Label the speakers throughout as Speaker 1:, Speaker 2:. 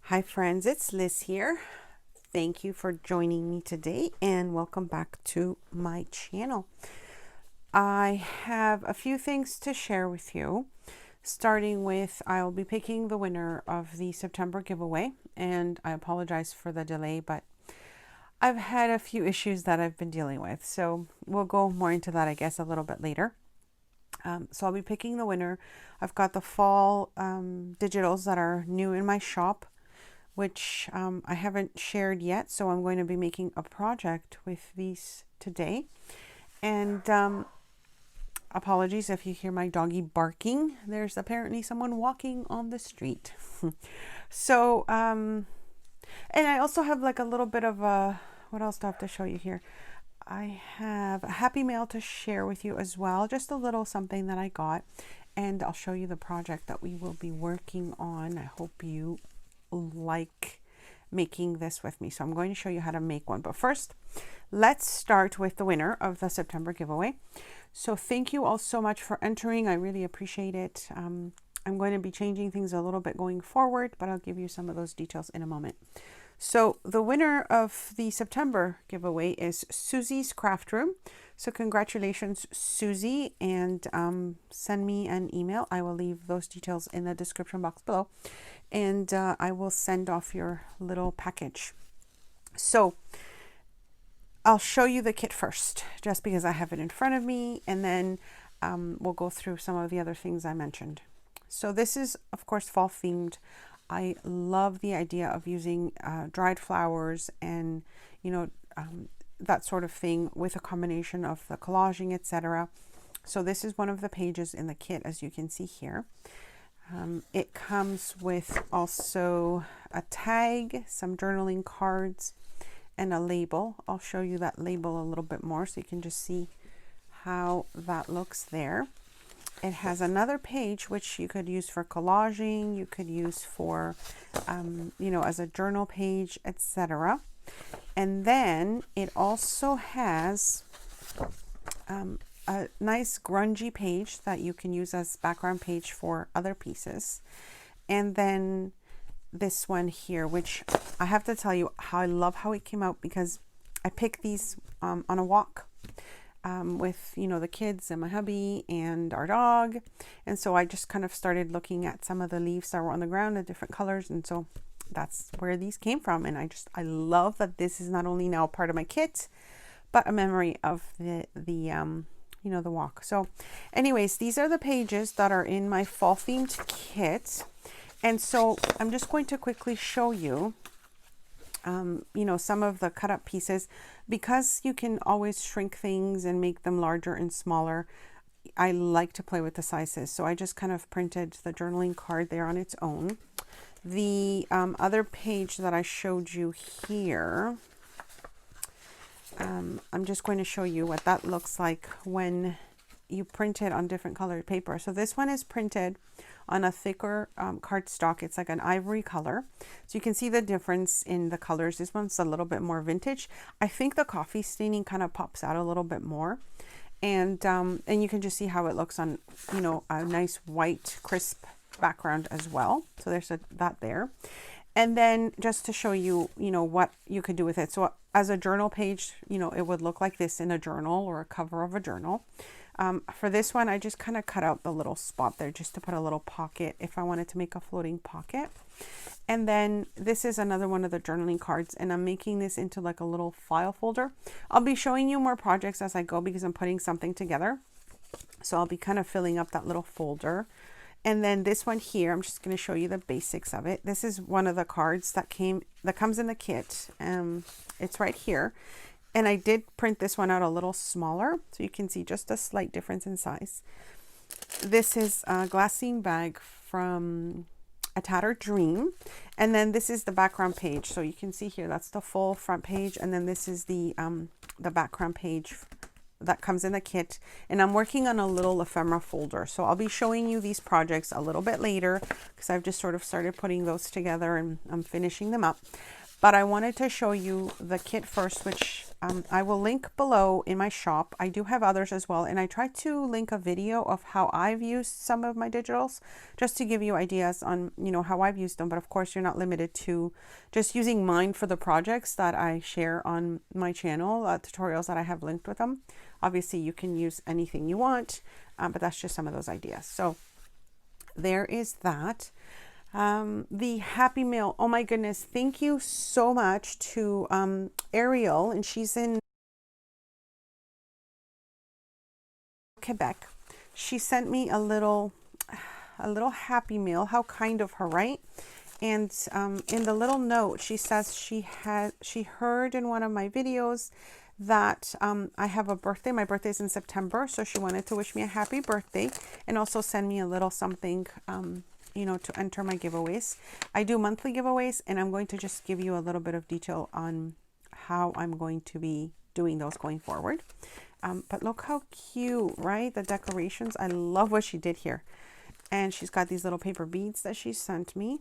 Speaker 1: Hi friends, it's Liz here. Thank you for joining me today and welcome back to my channel. I have a few things to share with you, starting with I'll be picking the winner of the September giveaway, and I apologize for the delay, but I've had a few issues that I've been dealing with, so we'll go more into that I guess a little bit later. So I'll be picking the winner. I've got the fall digitals that are new in my shop, which I haven't shared yet. So I'm going to be making a project with these today. And apologies if you hear my doggy barking. There's apparently someone walking on the street. So, and I also have like a little bit of a, what else do I have to show you here? I have a happy mail to share with you as well. Just a little something that I got. And I'll show you the project that we will be working on. I hope you like making this with me. So I'm going to show you how to make one. But first, let's start with the winner of the September giveaway. So thank you all so much for entering. I really appreciate it. I'm going to be changing things a little bit going forward, but I'll give you some of those details in a moment. So the winner of the September giveaway is Susie's Craft Room. So congratulations, Susie, and send me an email. I will leave those details in the description box below, and I will send off your little package. So I'll show you the kit first, just because I have it in front of me, and then we'll go through some of the other things I mentioned. So this is, of course, fall themed. I love the idea of using dried flowers and, that sort of thing with a combination of the collaging, etc. So this is one of the pages in the kit, as you can see here. It comes with also a tag, some journaling cards, and a label. I'll show you that label a little bit more so you can just see how that looks there. It has another page which you could use for collaging, you could use for, as a journal page, etc. And then it also has a nice grungy page that you can use as background page for other pieces. And then this one here, which I have to tell you how I love how it came out, because I picked these on a walk with the kids and my hubby and our dog, and so I just kind of started looking at some of the leaves that were on the ground, the different colors, and so that's where these came from. And I love that this is not only now part of my kit, but a memory of the walk. So anyways, these are the pages that are in my fall themed kit, and so I'm just going to quickly show you some of the cut up pieces, because you can always shrink things and make them larger and smaller. I like to play with the sizes, so I just kind of printed the journaling card there on its own. The other page that I showed you here, I'm just going to show you what that looks like when you print it on different colored paper. So this one is printed on a thicker cardstock. It's like an ivory color, so you can see the difference in the colors. This one's a little bit more vintage. I think the coffee staining kind of pops out a little bit more, and you can just see how it looks on a nice white crisp background as well. So there's that there. And then just to show you what you could do with it, so as a journal page, it would look like this in a journal or a cover of a journal. For this one, I just kind of cut out the little spot there just to put a little pocket if I wanted to make a floating pocket. And then this is another one of the journaling cards, and I'm making this into like a little file folder. I'll be showing you more projects as I go, because I'm putting something together. So I'll be kind of filling up that little folder. And then this one here, I'm just going to show you the basics of it. This is one of the cards that comes in the kit. It's right here. And I did print this one out a little smaller, so you can see just a slight difference in size. This is a glassine bag from A Tattered Dream. And then this is the background page. So you can see here, that's the full front page. And then this is the background page that comes in the kit. And I'm working on a little ephemera folder. So I'll be showing you these projects a little bit later, because I've just sort of started putting those together and I'm finishing them up. but I wanted to show you the kit first, which I will link below in my shop. I do have others as well, and I tried to link a video of how I've used some of my digitals, just to give you ideas on, you know, how I've used them. But of course, you're not limited to just using mine for the projects that I share on my channel, tutorials that I have linked with them. Obviously, you can use anything you want, but that's just some of those ideas. So there is that. The Happy Mail. Oh my goodness. Thank you so much to Ariel, and she's in Quebec. She sent me a little Happy Mail. How kind of her, right? And in the little note, she says she heard in one of my videos that I have a birthday. My birthday is in September, so she wanted to wish me a happy birthday and also send me a little something, you know, to enter my giveaways. I do monthly giveaways, and I'm going to just give you a little bit of detail on how I'm going to be doing those going forward. But look how cute, right? The decorations. I love what she did here. And she's got these little paper beads that she sent me.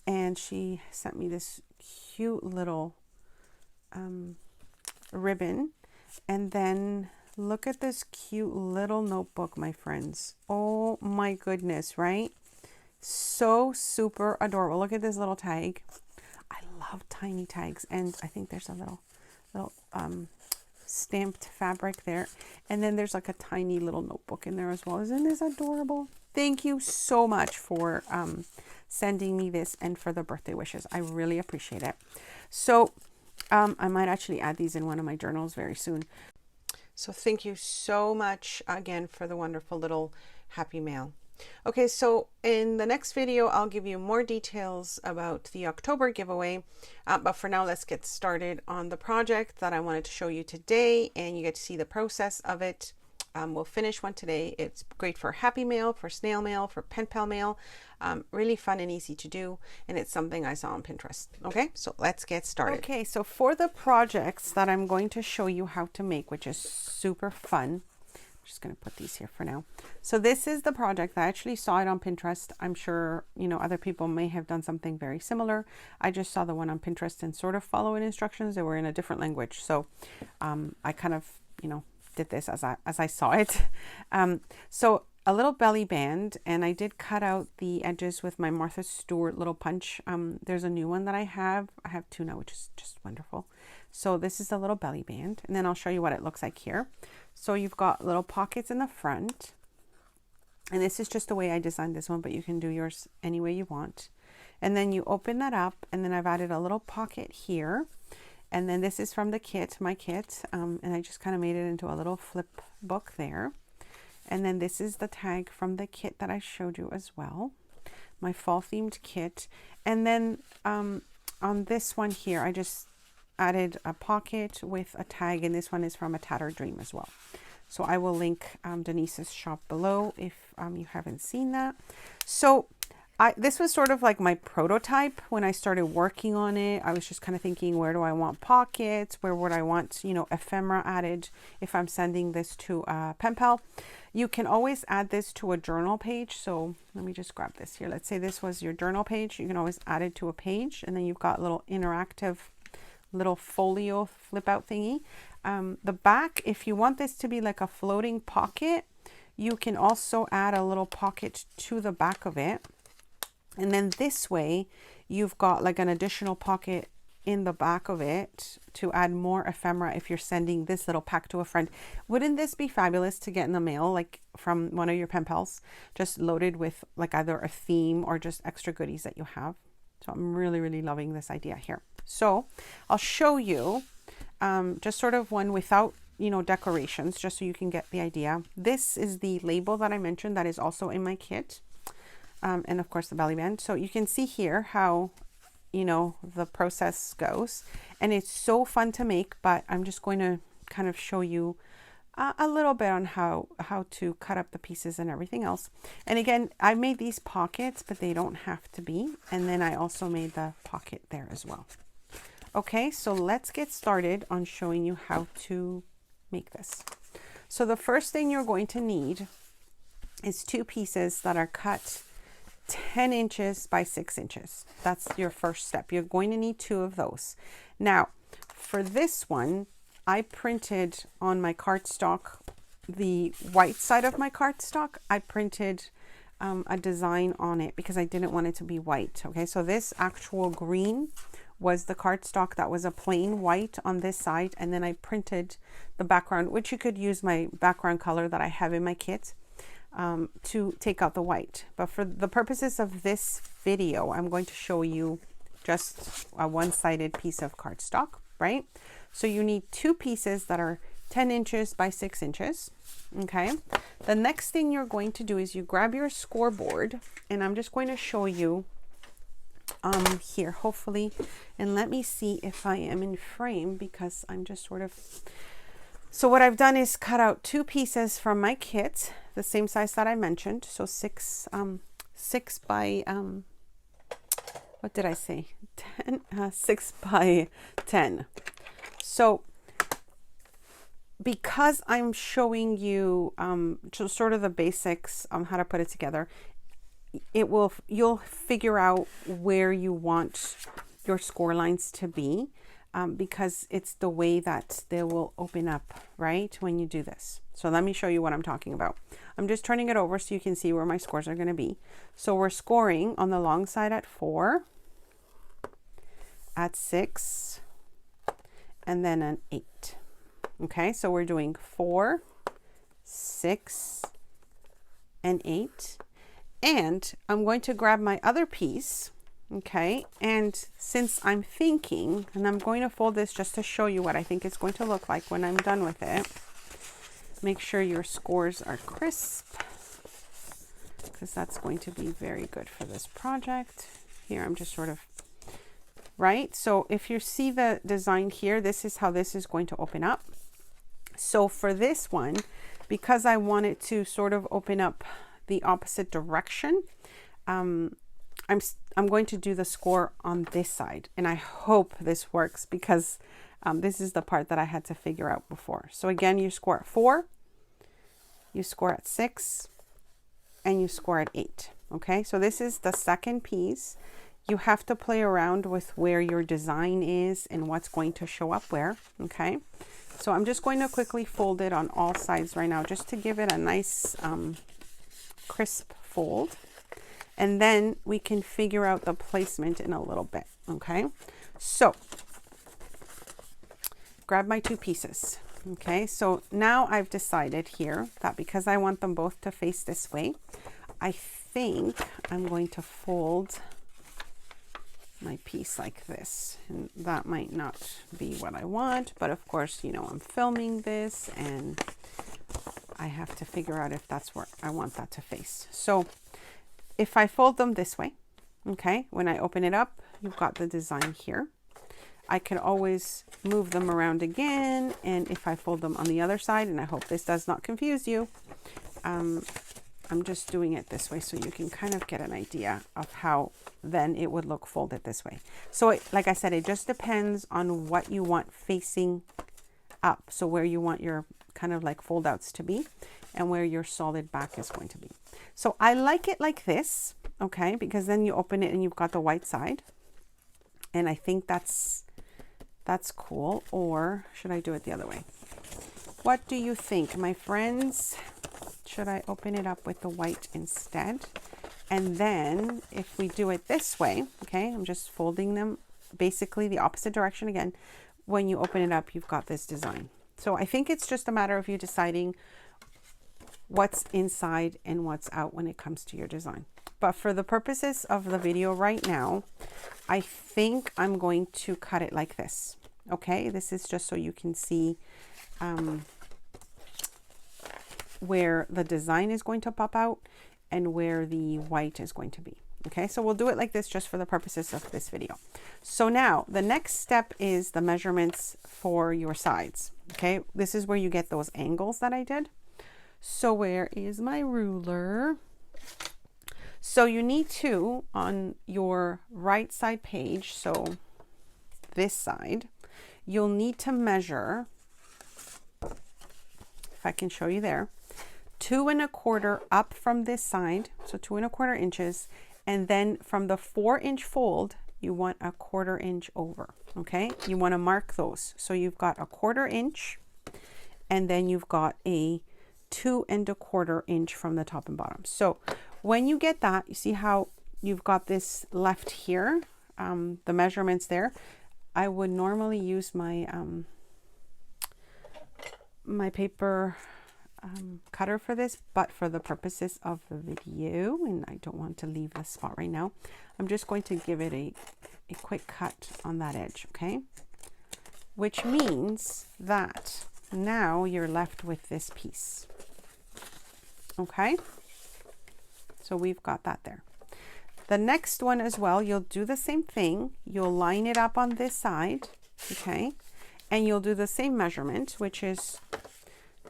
Speaker 1: And she sent me this cute little ribbon. And then look at this cute little notebook, my friends. Oh my goodness, right? So super adorable. Look at this little tag. I love tiny tags, and I think there's a little stamped fabric there, and then there's like a tiny little notebook in there as well. Isn't this adorable? Thank you so much for sending me this and for the birthday wishes. I really appreciate it. So I might actually add these in one of my journals very soon. So thank you so much again for the wonderful little Happy Mail. Okay, so in the next video, I'll give you more details about the October giveaway. But for now, let's get started on the project that I wanted to show you today, and you get to see the process of it. We'll finish one today. It's great for Happy Mail, for snail mail, for pen pal mail. Really fun and easy to do, and it's something I saw on Pinterest. Okay, so let's get started. Okay, so for the projects that I'm going to show you how to make, which is super fun, just going to put these here for now. So this is the project. I actually saw it on Pinterest. I'm sure, you know, other people may have done something very similar. I just saw the one on Pinterest and sort of following instructions. They were in a different language. So I kind of, you know, did this as I saw it. So a little belly band, and I did cut out the edges with my Martha Stewart little punch. There's a new one that I have two now, which is just wonderful. So this is a little belly band, and then I'll show you what it looks like here. So you've got little pockets in the front, and this is just the way I designed this one, but you can do yours any way you want. And then you open that up, and then I've added a little pocket here. And then this is from the kit, my kit, and I just kind of made it into a little flip book there. And then this is the tag from the kit that I showed you as well, my fall themed kit. And then on this one here, I just added a pocket with a tag, and this one is from A Tattered Dream as well. So I will link Denise's shop below if you haven't seen that. So this was sort of like my prototype when I started working on it. I was just kind of thinking, where do I want pockets? Where would I want, you know, ephemera added if I'm sending this to a pen pal? You can always add this to a journal page. So let me just grab this here. Let's say this was your journal page. You can always add it to a page, and then you've got little interactive little folio flip out thingy. The back, if you want this to be like a floating pocket, you can also add a little pocket to the back of it. And then this way, you've got like an additional pocket in the back of it to add more ephemera if you're sending this little pack to a friend. Wouldn't this be fabulous to get in the mail, like from one of your pen pals, just loaded with like either a theme or just extra goodies that you have? So I'm really, really loving this idea here. So I'll show you just sort of one without, you know, decorations, just so you can get the idea. This is the label that I mentioned that is also in my kit. And of course the belly band. So you can see here how, you know, the process goes, and it's so fun to make, but I'm just going to kind of show you a little bit on how to cut up the pieces and everything else. And again, I made these pockets, but they don't have to be. And then I also made the pocket there as well. Okay, so let's get started on showing you how to make this. So the first thing you're going to need is two pieces that are cut 10 inches by 6 inches. That's your first step. You're going to need 2 of those. Now, for this one, I printed on my cardstock, the white side of my cardstock, I printed a design on it because I didn't want it to be white. Okay, so this actual green was the cardstock that was a plain white on this side, and then I printed the background, which you could use my background color that I have in my kit to take out the white. But for the purposes of this video, I'm going to show you just a one-sided piece of cardstock, right? So you need 2 pieces that are 10 inches by 6 inches. Okay, the next thing you're going to do is you grab your scoreboard, and I'm just going to show you here, hopefully, and let me see if I am in frame, because I'm just sort of, so what I've done is cut out 2 pieces from my kit, the same size that I mentioned. So 6 by what did I say, 6 by 10. So because I'm showing you just sort of the basics on how to put it together, you'll figure out where you want your score lines to be, because it's the way that they will open up, right, when you do this. So let me show you what I'm talking about. I'm just turning it over so you can see where my scores are going to be. So we're scoring on the long side at 4, at 6, and then an 8. Okay, so we're doing 4, 6, and 8. And I'm going to grab my other piece, okay, and since I'm thinking, and I'm going to fold this just to show you what I think it's going to look like when I'm done with it. Make sure your scores are crisp, because that's going to be very good for this project. Here, I'm just sort of, right? So if you see the design here, this is how this is going to open up. So for this one, because I want it to sort of open up the opposite direction, I'm going to do the score on this side, and I hope this works, because this is the part that I had to figure out before. So again, you score at 4, you score at 6, and you score at 8. Okay, so this is the second piece. You have to play around with where your design is and what's going to show up where. Okay, so I'm just going to quickly fold it on all sides right now, just to give it a nice crisp fold, and then we can figure out the placement in a little bit. Okay, so grab my 2 pieces. Okay, so now I've decided here that because I want them both to face this way, I think I'm going to fold my piece like this, and that might not be what I want, but of course, you know, I'm filming this and I have to figure out if that's where I want that to face. So if I fold them this way, okay, when I open it up, you've got the design here. I can always move them around again, and if I fold them on the other side, and I hope this does not confuse you, I'm just doing it this way so you can kind of get an idea of how then it would look folded this way. So like I said, it just depends on what you want facing up. So where you want your kind of like fold outs to be, and where your solid back is going to be. So I like it like this, okay, because then you open it and you've got the white side. And I think that's cool. Or should I do it the other way? What do you think, my friends? Should I open it up with the white instead? And then if we do it this way, okay, I'm just folding them basically the opposite direction again. When you open it up, you've got this design. So I think it's just a matter of you deciding what's inside and what's out when it comes to your design. But for the purposes of the video right now, I think I'm going to cut it like this. Okay, this is just so you can see where the design is going to pop out and where the white is going to be. Okay, so we'll do it like this just for the purposes of this video. So now the next step is the measurements for your sides. Okay, this is where you get those angles that I did. So where is my ruler? So you need to, on your right side page, so this side, you'll need to measure, if I can show you there, 2 1/4 up from this side, so 2 1/4 inches, And then from the 4-inch fold, you want a 1/4 inch over, okay? You want to mark those. So you've got a 1/4 inch, and then you've got a 2 1/4 inch from the top and bottom. So when you get that, you see how you've got this left here, the measurements there. I would normally use my my paper cutter for this, but for the purposes of the video, and I don't want to leave this spot right now, I'm just going to give it a quick cut on that edge, okay? Which means that now you're left with this piece, okay? So we've got that there. The next one as well, you'll do the same thing. You'll line it up on this side, okay? And you'll do the same measurement, which is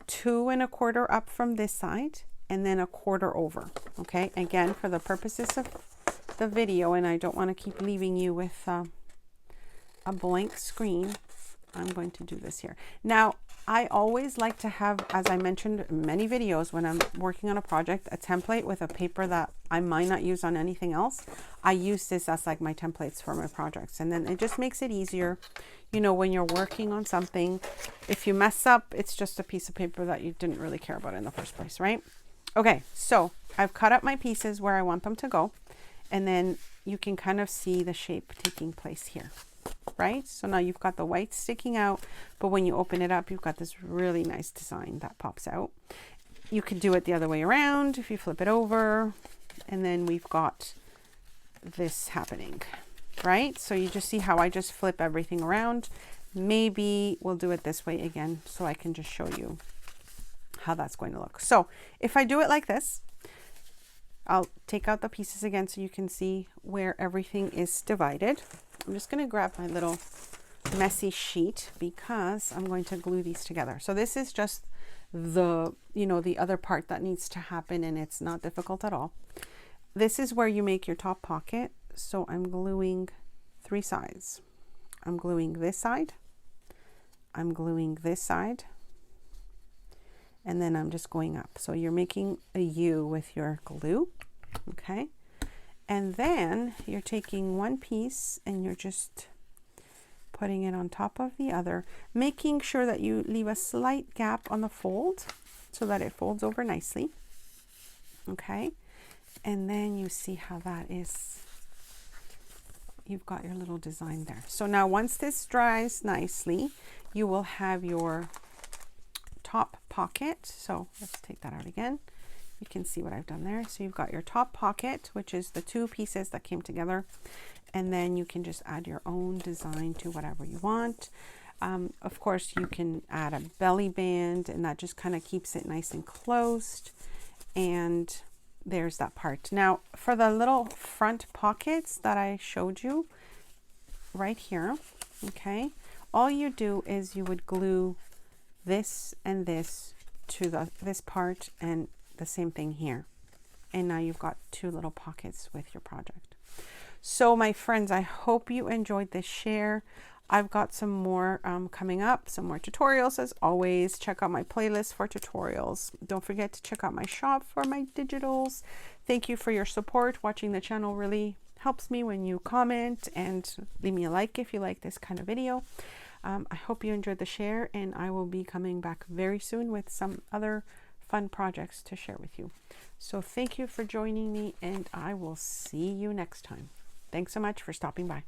Speaker 1: 2 1/4 up from this side, and then a 1/4 over, okay? Again, for the purposes of the video, and I don't want to keep leaving you with a blank screen, I'm going to do this here. Now, I always like to have, as I mentioned in many videos, when I'm working on a project, a template with a paper that I might not use on anything else. I use this as like my templates for my projects, and then it just makes it easier, you know, when you're working on something. If you mess up, it's just a piece of paper that you didn't really care about in the first place, right? Okay, so I've cut up my pieces where I want them to go, and then you can kind of see the shape taking place here, right? So now you've got the white sticking out, but when you open it up, you've got this really nice design that pops out. You could do it the other way around if you flip it over, and then we've got this happening, right? So you just see how I just flip everything around. Maybe we'll do it this way again so I can just show you how that's going to look. So if I do it like this, I'll take out the pieces again so you can see where everything is divided. I'm just going to grab my little messy sheet because I'm going to glue these together. So this is just the, you know, the other part that needs to happen, and it's not difficult at all. This is where you make your top pocket. So I'm gluing 3 sides. I'm gluing this side, I'm gluing this side, and then I'm just going up. So you're making a U with your glue, okay? And then you're taking one piece and you're just putting it on top of the other, making sure that you leave a slight gap on the fold so that it folds over nicely, okay? And then you see how that is. You've got your little design there. So now once this dries nicely, you will have your top pocket. So let's take that out again. You can see what I've done there. So you've got your top pocket, which is the 2 pieces that came together. And then you can just add your own design to whatever you want. Of course, you can add a belly band, and that just kind of keeps it nice and closed. And there's that part. Now for the little front pockets that I showed you right here, okay, all you do is you would glue this and this to this part, and the same thing here, and now you've got 2 little pockets with your project. So my friends, I hope you enjoyed this share. I've got some more coming up, some more tutorials. As always, check out my playlist for tutorials. Don't forget to check out my shop for my digitals. Thank you for your support. Watching the channel really helps me when you comment, and leave me a like if you like this kind of video. I hope you enjoyed the share, and I will be coming back very soon with some other fun projects to share with you. So thank you for joining me, and I will see you next time. Thanks so much for stopping by.